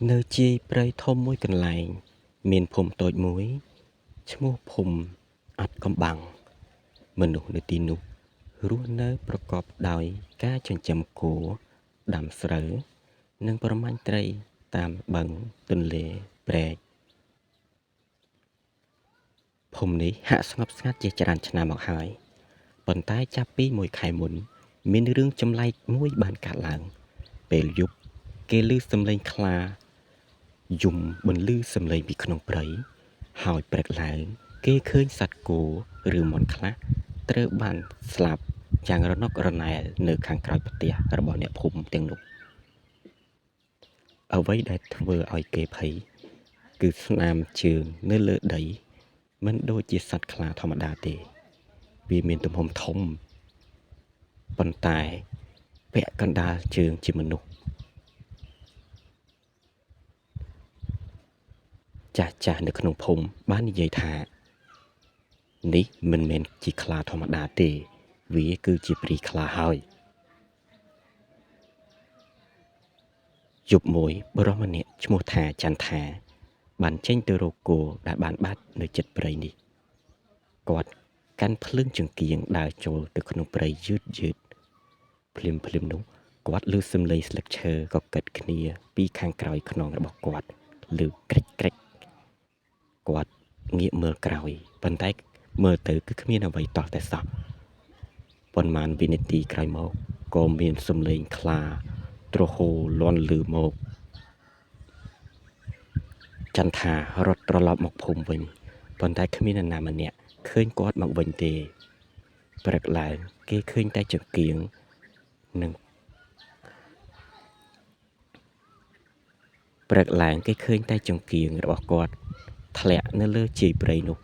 នៅជាយព្រៃធំមួយកន្លែងមានភូមិតូចមួយឈ្មោះភូមិអត់កំបាំងមនុស្សនៅទីនោះរស់នៅប្រកបដោយការចិញ្ចឹមគោដាំស្រូវនិងប្រមាញ់ត្រីតាមបឹងទន្លេព្រែកភូមិនេះហាក់ស្ងប់ស្ងាត់ជាច្រើនឆ្នាំមកហើយប៉ុន្តែចាប់ពីមួយខែមុនមានរឿងចម្លែកមួយបានកើតឡើងពេលយប់គេឮសំឡេងខ្លាយំបន្លឺសំឡេងពីក្នុងព្រៃហើយព្រឹកឡើងគេឃើញសត្វគោឬមាន់ខ្លះត្រូវបានស្លាប់យ៉ាងរណុករណែលនៅខាងក្រោយផ្ទះរបស់អ្នកភូមិទាំងនោះអ្វីដែលធ្វើឲ្យគេភ័យគឺស្នាមជើងនៅលើដីមិនដូចជាសត្វខ្លាធម្មតាទេវាមានទំហំធំប៉ុន្តែពាក់កណ្ដាលជើងជាមនុស្សចាស់នៅក្នុងភូមិបាននិយាយថានេះមិនមែនជាខ្លាធម្មតាទេវាគឺជាព្រាយខ្លាហើយយប់មួយបុរសម្នាក់ឈ្មោះថាចន្ទថាបានចេញទៅរកគោដែលបានបាត់នៅជិតព្រៃនេះគាត់កាន់ភ្លើងចង្កៀងដើរចូលទៅក្នុងព្រៃយឺតភ្លាមនោះគាត់ឮសំឡេងស្លឹកឈើកកិតគ្នាពីខាងក្រោយខ្នងរបស់គាត់ឮក្រិចគាត់ងាកមើលក្រោយប៉ុន្តែមើលទៅគឺគ្មានអ្វីតោះតែសោះប៉ុន្មានវិនាទីក្រោយមកក៏មានសំឡេងខ្លាទ្រហោលាន់ឮមកចន្ទថារត់ត្រឡប់មកភូមិវិញប៉ុន្តែគ្មាននរណាម្នាក់ឃើញគាត់មកវិញទេព្រឹកឡើងគេឃើញតែចង្កៀងរបស់គាត់ធ្លាក់នៅលើជាយព្រៃនោះ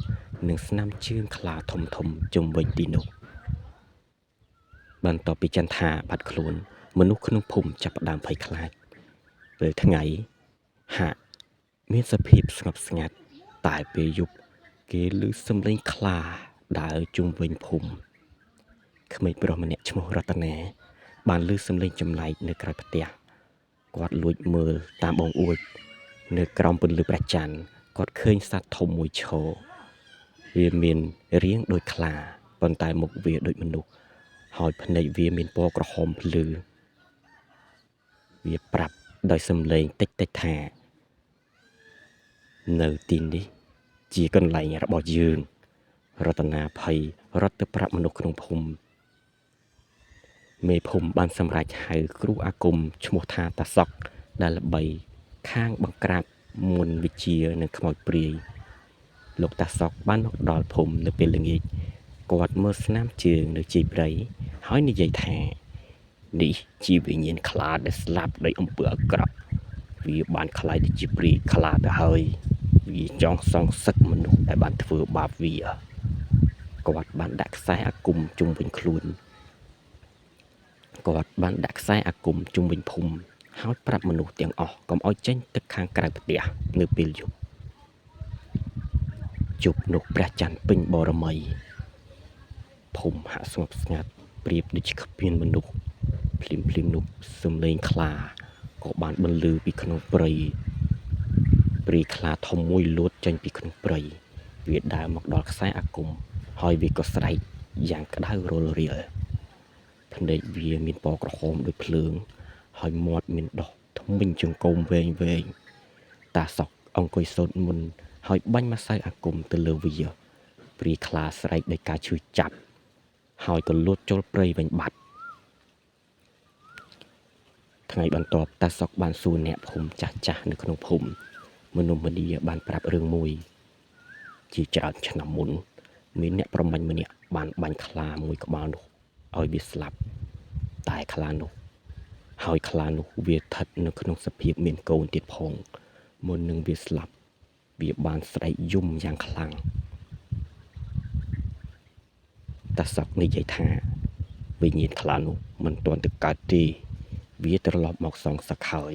និងស្នាមជើងខ្លាធំជុំវិញទីនោះបន្ទាប់ពីចន្ទថាបាត់ខ្លួនមនុស្សក្នុងភូមិចាប់ផ្ដើមភ័យខ្លាចពេលថ្ងៃហាក់មានសភាពស្ងប់ស្ងាត់តែពេលយប់គេឮសំឡេងខ្លាដើរជុំវិញភូមិក្មេងប្រុសម្នាក់ឈ្មោះរតនាបានឮសំឡេងចម្លែកនៅក្រៅផ្ទះគាត់លួចមើលតាមបងអួចនៅក្រោមពន្លឺព្រះច័ន្ទគាត់ឃើញសត្វធំមួយឈរវាមានរាងដូចខ្លាប៉ុន្តែមុខវាដូចមនុស្សហើយភ្នែកវាមានពណ៌ក្រហមភ្លឺវាប្រាប់ដោយសំឡេងតិចថានៅទីនេះជាកន្លែងរបស់យើងរតនាភ័យរត់ទៅប្រាប់មនុស្សក្នុងភូមិមេភូមិបានសម្រេចហៅគ្រូអាគមឈ្មោះថាតាសក់ដែលល្បីខាងបង្ក្រាបមន្តវិជ្ជានិងខ្មោចព្រាយលោកតាសក់បានមកដល់ភូមិនៅពេលល្ងាចគាត់មើលស្នាមជើងនៅជាយព្រៃហើយនិយាយថានេះជាវិញ្ញាណខ្លាដែលស្លាប់ដោយអំពើអាក្រក់វាបានខ្លាយទៅជាព្រាយខ្លាទៅហើយវាចង់សងសឹកមនុស្សដែលបានធ្វើបាបវាគាត់បានដាក់ខ្សែអាគមជុំវិញភូមិហើយប្រាប់មនុស្សទាំងអស់កុំឲ្យចេញទៅខាងក្រៅផ្ទះនៅពេលយប់ជប់នោះព្រះច័ន្ទពេញបរមីភូមិហាក់ស្ងប់ស្ងាត់ប្រៀបដូចគ្មានមនុស្សភ្លាមនោះសំឡេងខ្លាក៏បានបន្លឺពីក្នុងព្រៃខ្លាធំមួយលូតចេញពីក្នុងព្រៃវាដើរមកដល់ខ្សែអាគមហើយវាក៏ស្រែកយ៉ាងក្តៅរលរាលភ្នែកវាមានពណ៌ក្រហមដូចភ្លើងហើយមាត់មានដុសធ្មេញចង្កូមវែងតាសក់អង្គុយសូត្រមន្តហើយបាញ់ម្សៅអាគមទៅលើវាព្រាយខ្លាស្រែកដោយការឈឺចាប់ហើយក៏លូតចូលព្រៃវិញបាត់ថ្ងៃបន្ទាប់តាសក់បានសួរអ្នកភូមិចាស់នៅក្នុងភូមិមនុស្សម្នាបានប្រាប់រឿងមួយជាច្រើនឆ្នាំមុនមានអ្នកប្រមាញ់ម្នាក់បានបាញ់ខ្លាមួយក្បាលនោះឲ្យវាស្លាប់តែខ្លានោះវាស្ថិតនៅក្នុងសភាពមានកូនទៀតផងមុននឹងវាស្លាប់វាបានស្រែកយំយ៉ាងខ្លាំងតាសក់និយាយថាវិញ្ញាណខ្លានោះមិនទាន់ទៅកើតទេវាត្រឡប់មកសងសឹកហើយ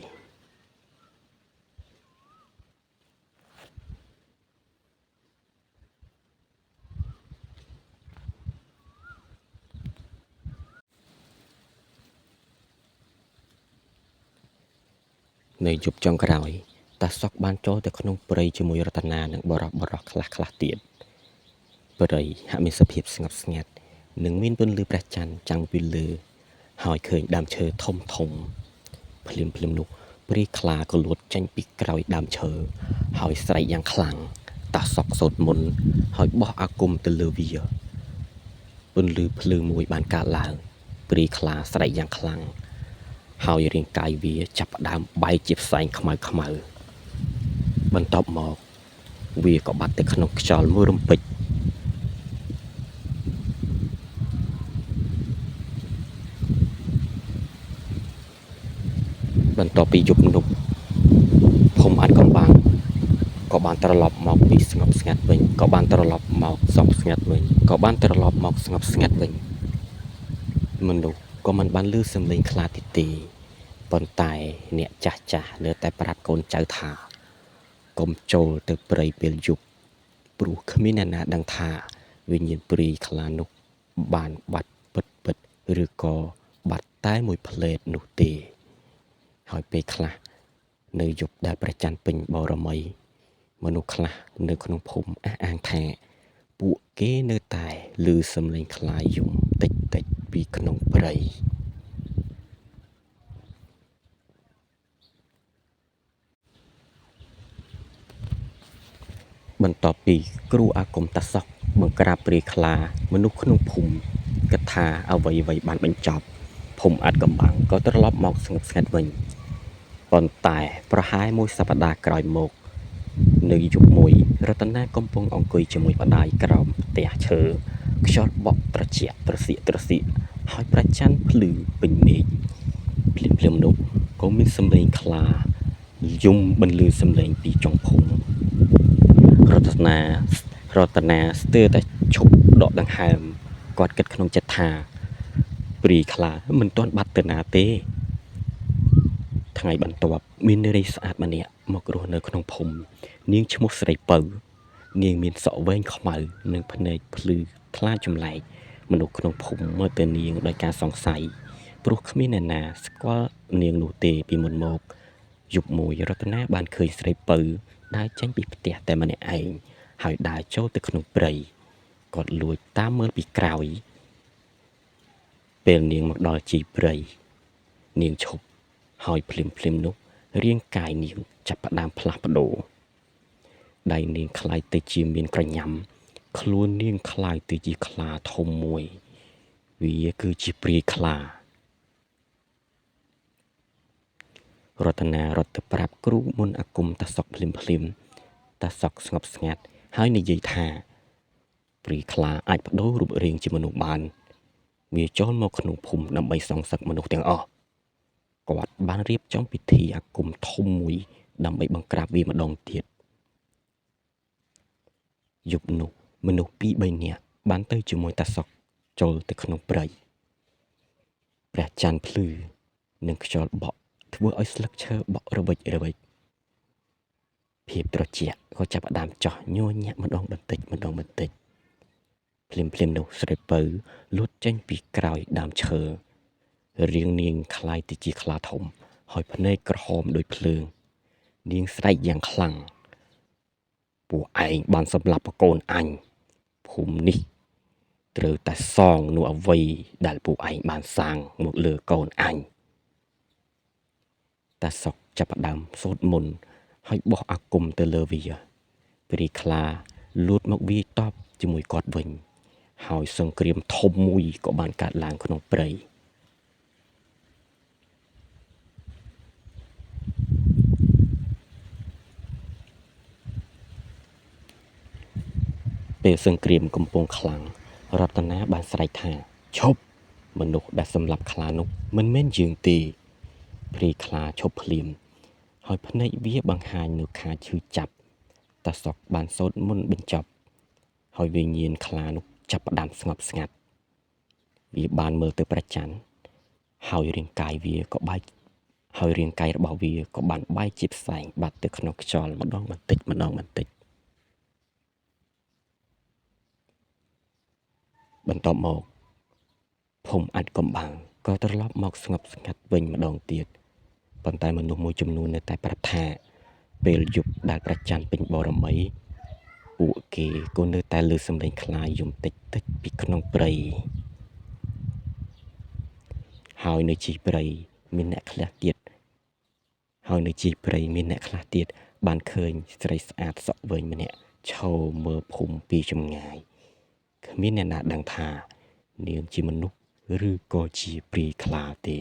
នៅយប់ចុងក្រោយ តាសក់បានចូលទៅក្នុងព្រៃជាមួយរតនានិងបរោះខ្លះទៀតព្រៃហាក់មានសភាពស្ងប់ស្ងាត់និងមានពន្លឺព្រះច័ន្ទចាំងពីលើហើយឃើញដើមឈើធំភ្លាមនោះព្រាយខ្លាក៏លួតចេញពីក្រោយដើមឈើហើយស្រែកយ៉ាងខ្លាំងតាសក់សូត្រមន្តហើយបោះអាគមទៅលើវាពន្លឺភ្លើងមួយបានកើតឡើងព្រាយខ្លាស្រែកយ៉ាងខ្លាំងហើយរាងកាយវាចាប់ផ្ដើមបែកជាផ្សែងខ្មៅបន្ទាប់មកវាក៏បាត់ទៅក្នុងខ្យល់មួយរំពេចបន្ទាប់ពីយប់នោះភូមិអាចកំបាំងក៏បានត្រឡប់មកពីស្ងប់ស្ងាត់វិញក៏បានត្រឡប់មកស្ងប់ស្ងាត់វិញមនុស្សក៏មិនបានឮសំឡេងខ្លាទៀតទេប៉ុន្តែអ្នកចាស់នៅតែប្រាប់កូនចៅថាកុំចូលទៅព្រៃពេលយប់ព្រោះគ្មានអ្នកណាដឹងថាវិញ្ញាណព្រាយខ្លានោះបានបាត់ពិតឬក៏បាត់តែមួយផ្លេតនោះទេហើយពេលខ្លះនៅយប់ដែលព្រះច័ន្ទពេញបូរមីមនុស្សខ្លះនៅក្នុងភូមិអះអាងថាពួកគេនៅតែឮសំឡេងខ្លាយំតិចពីក្នុងព្រៃបន្ទាប់ពីគ្រូអាគមតាសក់បង្ក្រាបព្រាយខ្លាមនុស្សក្នុងភូមិគិតថាអ្វីបានបញ្ចប់ភូមិអាចកំបាំងក៏ត្រឡប់មកស្ងប់ស្ងាត់វិញប៉ុន្តែប្រហែលមួយសប្តាហ៍ក្រោយមកនៅយប់មួយរតនាកំពុងអង្គុយជាមួយម្ដាយក្រោមផ្ទះឈើខ្យល់បក់ត្រជាក់ត្រសៀកហើយព្រះច័ន្ទភ្លឺពេញមេឃភ្លាមនោះក៏មានសំឡេងខ្លាយំបន្លឺសំឡេងពីចុងភូមិរតនាស្ទើរតែឈប់ដកដង្ហើមគាត់គិតក្នុងចិត្តថាព្រាយខ្លាមិនទាន់បាត់ទៅណាទេថ្ងៃបន្ទាប់មាននារីស្អាតម្នាក់មករស់នៅក្នុងភូមិនាងឈ្មោះស្រីពៅនាងមានសក់វែងខ្មៅនិងភ្នែកភ្លឺថ្លាចម្លែកមនុស្សក្នុងភូមិមើលទៅនាងដោយការសង្ស័យព្រោះគ្មានអ្នកណាស្គាល់នាងនោះទេពីមុនមកយប់មួយរតនាបានឃើញស្រីពៅដើរចេញពីផ្ទះតែម្នាក់ឯងហើយដើរចូលទៅក្នុងព្រៃគាត់លួចតាមមើលពីក្រោយពេលនាងមកដល់ជីព្រៃនាងឈប់ហើយភ្លាមនោះរាងកាយនាងចាប់ផ្ដើមផ្លាស់ប្ដូរដៃនាងคล้ายទៅជាមានក្រញាំខ្លួននាងคล้ายទៅជាខ្លាធំមួយវាគឺជាព្រាយខ្លារតនារត់ទៅប្រាប់គ្រូមុនអាគមតាសក់ភ្លាមតាសក់ស្ងប់ស្ងាត់ហើយនិយាយថាព្រាយខ្លាអាចបដូររូបរាងជាមនុស្សបានវាចូលមកក្នុងភូមិដើម្បីសងសឹកមនុស្សទាំងអស់គាត់បានរៀបចំពិធីអាគមធំមួយដើម្បីបង្ក្រាបវាម្ដងទៀតយប់នោះមនុស្ស2-3នាក់បានទៅជាមួយតាសក់ចូលទៅក្នុងព្រៃព្រះច័ន្ទភ្លឺនិងខ្យល់បក់ធ្វើឲ្យស្លឹកឈើបក់រវិចភាពត្រជាក់ក៏ចាប់ផ្ដើមចោះញ័រញាក់ម្ដងបន្តិចភ្លាមនោះស្រីពៅលួតចេញពីក្រោយដើមឈើរាងនាងคล้ายទៅជាខ្លាធំហើយភ្នែកក្រហមដូចភ្លើងនាងស្រែកយ៉ាងខ្លាំងពួកឯងបានសម្លាប់កូនអញភូមិនេះត្រូវតែសងនូវអ្វីដែលពួកឯងបានសាងមកលើកូនអញតាសុកចាប់ផ្ដើមសូត្រមន្តហើយបោះអាគមទៅលើវាព្រាយខ្លាលួតមកវាយតបជាមួយគាត់វិញហើយសង្គ្រាមធំមួយក៏បានកើតឡើងក្នុងព្រៃពេលសង្គ្រាមកំពុងខ្លាំងរតនាបានស្រែកថាឈប់មនុស្សដែលសម្លាប់ខ្លានោះមិនមែនយើងទេព្រាយខ្លាឈប់ភ្លាមហើយភ្នែកវាបង្ហាញនូវការឈឺចាប់តាសុកបានសូត្រមន្តបញ្ចប់ហើយវិញ្ញាណខ្លានោះចាប់ផ្ដើមស្ងប់ស្ងាត់វាបានមើលទៅព្រះច័ន្ទហើយរាងកាយរបស់វាក៏បានបែកជាផ្សែងបាត់ទៅក្នុងខ្យល់ម្ដងបន្តិចបន្ទាប់មកភូមិអាចកំបាំងក៏ត្រឡប់មកស្ងប់ស្ងាត់វិញម្ដងទៀតប៉ុន្តែមនុស្សមួយចំនួននៅតែប្រាប់ថា ពេលយប់ដែលព្រះច័ន្ទពេញបរមីពួកគេក៏នៅតែលើសំឡេងខ្លាយំតិចតិចពីក្នុងព្រៃហើយនៅជីព្រៃមានអ្នកខ្លះទៀតបានឃើញស្រីស្អាតសក់វែងម្នាក់ឈរមើលភូមិពីចម្ងាយគ្មានអ្នកណាដឹងថានាងជាមនុស្សឬក៏ជាព្រាយខ្លាទេ